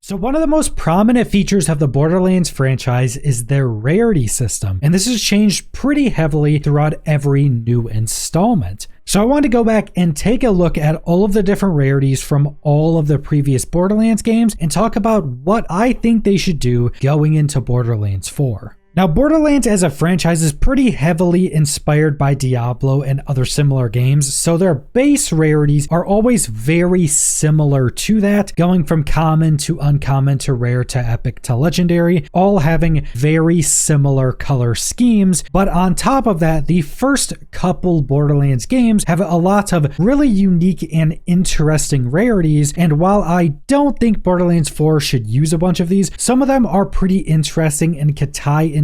So one of the most prominent features of the Borderlands franchise is their rarity system, and this has changed pretty heavily throughout every new installment. So I want to go back and take a look at all of the different rarities from all of the previous Borderlands games and talk about what I think they should do going into Borderlands 4. Now, Borderlands as a franchise is pretty heavily inspired by Diablo and other similar games, so their base rarities are always very similar to that, going from common to uncommon to rare to epic to legendary, all having very similar color schemes. But on top of that, the first couple Borderlands games have a lot of really unique and interesting rarities, and while I don't think Borderlands 4 should use a bunch of these, some of them are pretty interesting and could tie into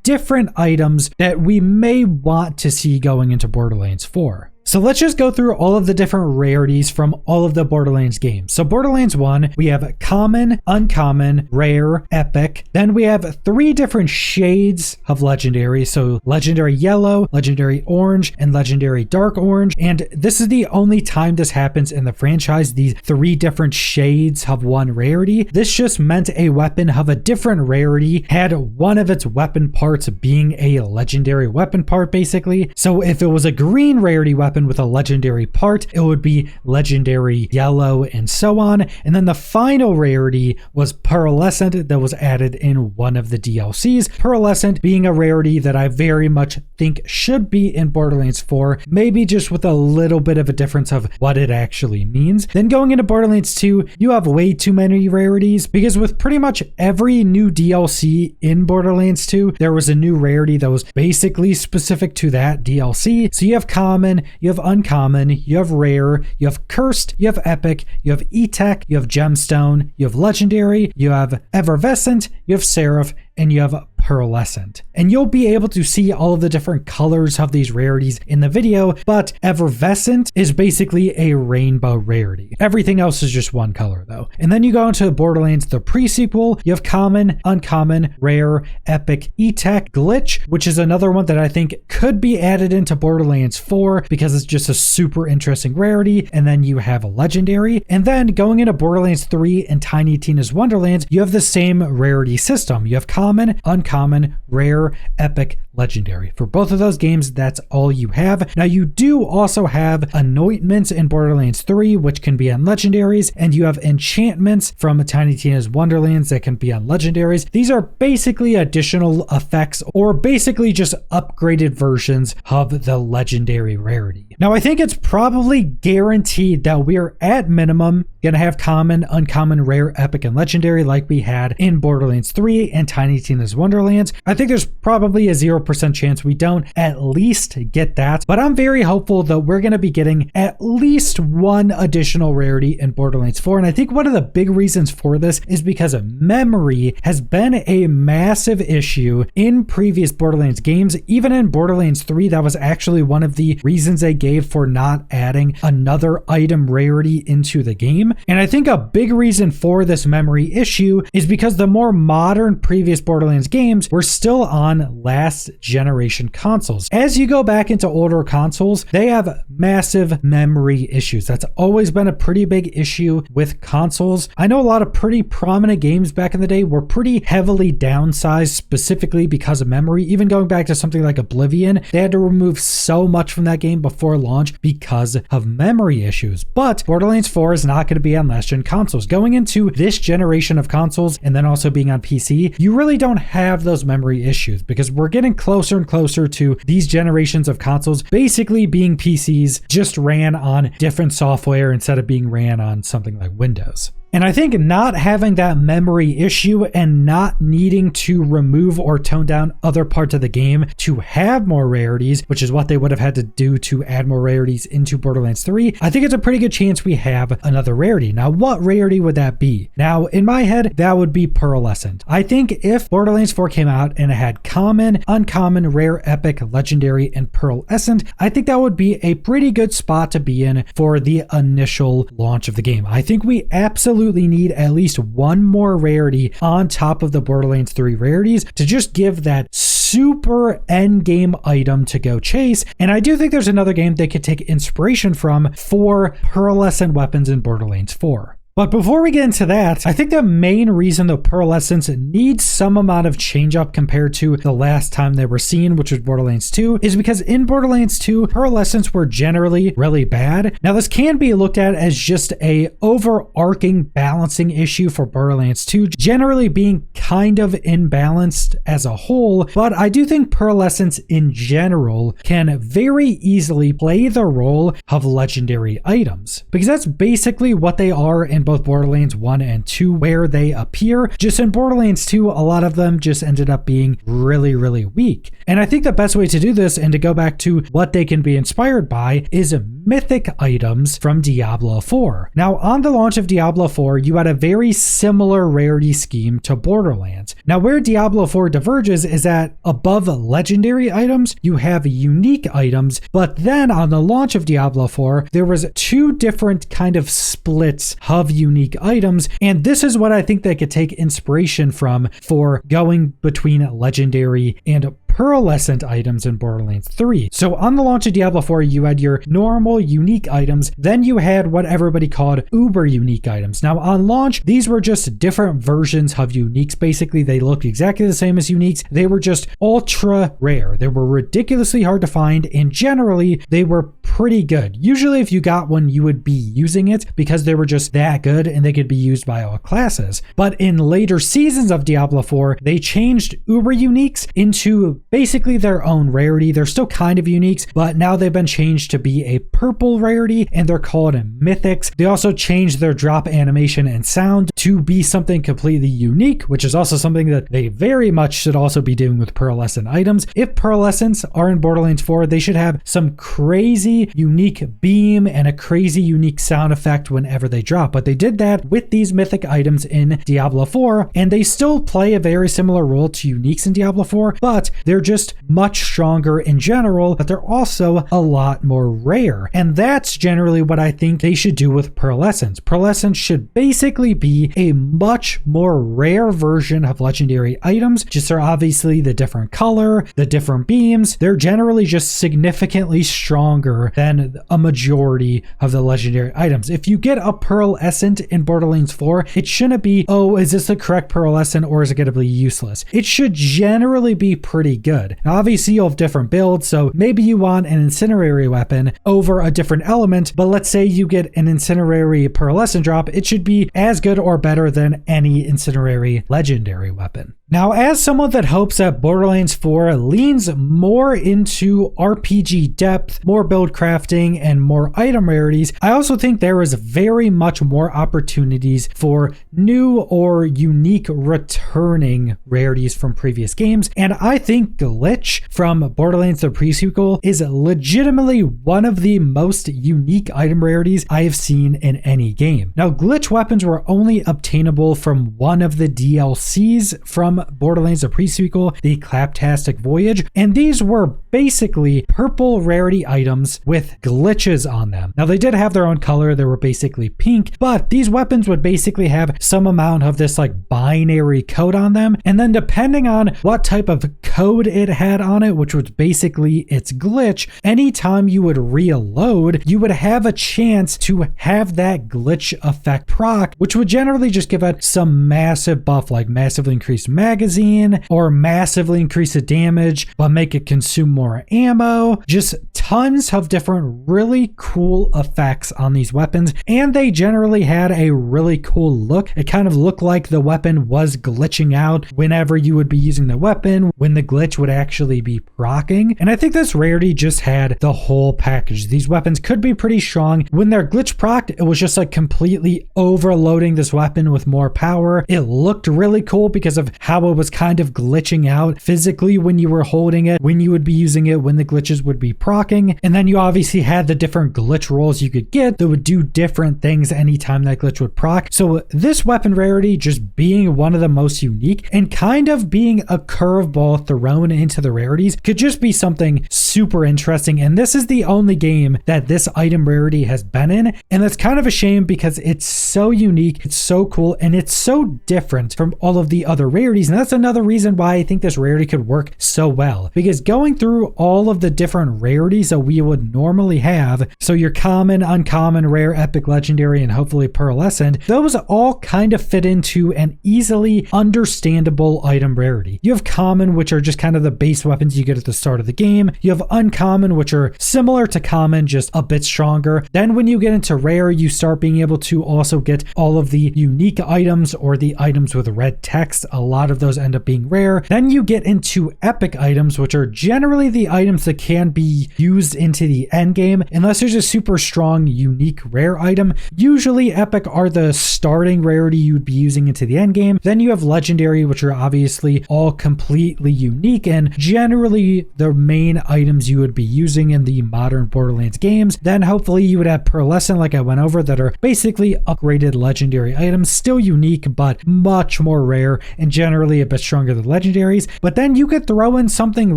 different items that we may want to see going into Borderlands 4. So let's just go through all of the different rarities from all of the Borderlands games. So Borderlands 1, we have common, uncommon, rare, epic. Then we have 3 different shades of legendary. So legendary yellow, legendary orange, and legendary dark orange. And this is the only time this happens in the franchise, these 3 different shades of one rarity. This just meant a weapon of a different rarity had one of its weapon parts being a legendary weapon part, basically. So if it was a green rarity weapon with a legendary part, it would be legendary yellow and so on. And then the final rarity was Pearlescent that was added in one of the DLCs. Pearlescent being a rarity that I very much think should be in Borderlands 4, maybe just with a little bit of a difference of what it actually means. Then going into Borderlands 2, you have way too many rarities because with pretty much every new DLC in Borderlands 2, there was a new rarity that was basically specific to that DLC. So you have common, you have uncommon, you have rare, you have cursed, you have epic, you have e-tech, you have gemstone, you have legendary, you have effervescent, you have seraph, and you have pearlescent. And you'll be able to see all of the different colors of these rarities in the video, but effervescent is basically a rainbow rarity. Everything else is just one color though. And then you go into Borderlands, the pre-sequel, you have common, uncommon, rare, epic, e-tech, glitch, which is another one that I think could be added into Borderlands 4 because it's just a super interesting rarity. And then you have a legendary. And then going into Borderlands 3 and Tiny Tina's Wonderlands, you have the same rarity system. You have common, uncommon, rare, epic, legendary. For both of those games, that's all you have. Now you do also have anointments in Borderlands 3, which can be on legendaries, and you have enchantments from Tiny Tina's Wonderlands that can be on legendaries. These are basically additional effects or basically just upgraded versions of the legendary rarity. Now I think it's probably guaranteed that we're at minimum gonna have common, uncommon, rare, epic, and legendary like we had in Borderlands 3 and Tiny Tina's Wonderlands. I think there's probably a 0% chance we don't at least get that, but I'm very hopeful that we're going to be getting at least one additional rarity in Borderlands 4. And I think one of the big reasons for this is because memory has been a massive issue in previous Borderlands games. Even in Borderlands 3, that was actually one of the reasons they gave for not adding another item rarity into the game. And I think a big reason for this memory issue is because the more modern previous Borderlands games were still on last generation consoles. As you go back into older consoles, they have massive memory issues. That's always been a pretty big issue with consoles. I know a lot of pretty prominent games back in the day were pretty heavily downsized specifically because of memory. Even going back to something like Oblivion, they had to remove so much from that game before launch because of memory issues. But Borderlands 4 is not going to be on last gen consoles. Going into this generation of consoles and then also being on PC, you really don't have those memory issues because we're getting closer and closer to these generations of consoles basically being PCs just ran on different software instead of being ran on something like Windows. And I think not having that memory issue and not needing to remove or tone down other parts of the game to have more rarities, which is what they would have had to do to add more rarities into Borderlands 3, I think it's a pretty good chance we have another rarity. Now, what rarity would that be? Now, in my head, that would be Pearlescent. I think if Borderlands 4 came out and it had common, uncommon, rare, epic, legendary, and Pearlescent, I think that would be a pretty good spot to be in for the initial launch of the game. I think we absolutely need at least one more rarity on top of the Borderlands 3 rarities to just give that super end game item to go chase. And I do think there's another game they could take inspiration from for pearlescent weapons in Borderlands 4. But before we get into that, I think the main reason the Pearlescents need some amount of change up compared to the last time they were seen, which was Borderlands 2, is because in Borderlands 2, Pearlescents were generally really bad. Now this can be looked at as just a overarching balancing issue for Borderlands 2, generally being kind of imbalanced as a whole, but I do think Pearlescents in general can very easily play the role of legendary items, because that's basically what they are in both Borderlands 1 and 2 where they appear. Just in Borderlands 2, a lot of them just ended up being really, really weak. And I think the best way to do this, and to go back to what they can be inspired by, is mythic items from Diablo 4. Now, on the launch of Diablo 4, you had a very similar rarity scheme to Borderlands. Now, where Diablo 4 diverges is that above legendary items, you have unique items, but then on the launch of Diablo 4, there was two different kind of splits of unique items, and this is what I think they could take inspiration from for going between legendary and Pearlescent items in Borderlands 3. So on the launch of Diablo 4, you had your normal unique items, then you had what everybody called uber unique items. Now on launch, these were just different versions of uniques. Basically, they looked exactly the same as uniques. They were just ultra rare. They were ridiculously hard to find, and generally they were pretty good. Usually if you got one, you would be using it because they were just that good and they could be used by all classes. But in later seasons of Diablo 4, they changed uber uniques into basically their own rarity. They're still kind of uniques, but now they've been changed to be a purple rarity, and they're called mythics. They also changed their drop animation and sound to be something completely unique, which is also something that they very much should also be doing with Pearlescent items. If Pearlescents are in Borderlands 4, they should have some crazy unique beam and a crazy unique sound effect whenever they drop. But they did that with these mythic items in Diablo 4, and they still play a very similar role to uniques in Diablo 4, but they're just much stronger in general, but they're also a lot more rare. And that's generally what I think they should do with Pearlescents. Pearlescents should basically be a much more rare version of legendary items. Just they're obviously the different color, the different beams. They're generally just significantly stronger than a majority of the legendary items. If you get a Pearlescent in Borderlands 4, it shouldn't be, oh, is this the correct Pearlescent or is it going to be useless? It should generally be pretty good. Now, obviously, you'll have different builds, so maybe you want an incendiary weapon over a different element, but let's say you get an incendiary Pearlescent drop, it should be as good or better than any incendiary legendary weapon. Now, as someone that hopes that Borderlands 4 leans more into RPG depth, more build crafting, and more item rarities, I also think there is very much more opportunities for new or unique returning rarities from previous games, and I think Glitch from Borderlands the pre-sequel is legitimately one of the most unique item rarities I have seen in any game. Now, Glitch weapons were only obtainable from one of the DLCs from Borderlands the pre-sequel, the Claptastic Voyage, and these were basically purple rarity items with glitches on them. Now, they did have their own color, they were basically pink, but these weapons would basically have some amount of this like binary code on them, and then depending on what type of code it had on it, which was basically its glitch, anytime you would reload, you would have a chance to have that glitch effect proc, which would generally just give it some massive buff, like massively increased magazine or massively increase the damage but make it consume more ammo. Just tons of different really cool effects on these weapons, and they generally had a really cool look. It kind of looked like the weapon was glitching out whenever you would be using the weapon, when the glitch would actually be proccing. And I think this rarity just had the whole package. These weapons could be pretty strong. When they're glitch procced, it was just like completely overloading this weapon with more power. It looked really cool because of how it was kind of glitching out physically when you were holding it, when you would be using it, when the glitches would be proccing. And then you obviously had the different glitch rolls you could get that would do different things anytime that glitch would proc. So this weapon rarity just being one of the most unique and kind of being a curveball thrown thrown into the rarities could just be something super interesting. And this is the only game that this item rarity has been in. And that's kind of a shame because it's so unique, it's so cool, and it's so different from all of the other rarities. And that's another reason why I think this rarity could work so well, because going through all of the different rarities that we would normally have, so your common, uncommon, rare, epic, legendary, and hopefully pearlescent, those all kind of fit into an easily understandable item rarity. You have common, which are just kind of the base weapons you get at the start of the game. You have uncommon, which are similar to common, just a bit stronger. Then when you get into rare, you start being able to also get all of the unique items or the items with red text. A lot of those end up being rare. Then you get into epic items, which are generally the items that can be used into the end game unless there's a super strong unique rare item. Usually epic are the starting rarity you would be using into the end game. Then you have legendary, which are obviously all completely unique and generally the main items you would be using in the modern Borderlands games. Then hopefully you would have pearlescent, like I went over, that are basically upgraded legendary items, still unique but much more rare and generally a bit stronger than legendaries. But then you could throw in something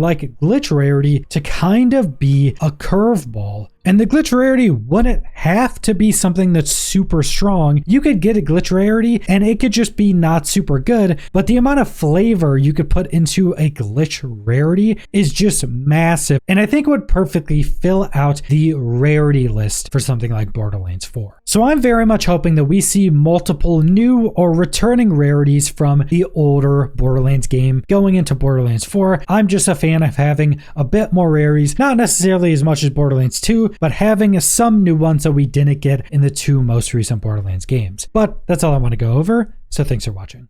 like glitch rarity to kind of be a curveball. And the glitch rarity wouldn't have to be something that's super strong. You could get a glitch rarity and it could just be not super good, but the amount of flavor you could put into a glitch rarity is just massive. And I think would perfectly fill out the rarity list for something like Borderlands 4. So I'm very much hoping that we see multiple new or returning rarities from the older Borderlands game going into Borderlands 4. I'm just a fan of having a bit more rarities, not necessarily as much as Borderlands 2, but having some new ones that we didn't get in the two most recent Borderlands games. But that's all I want to go over, so thanks for watching.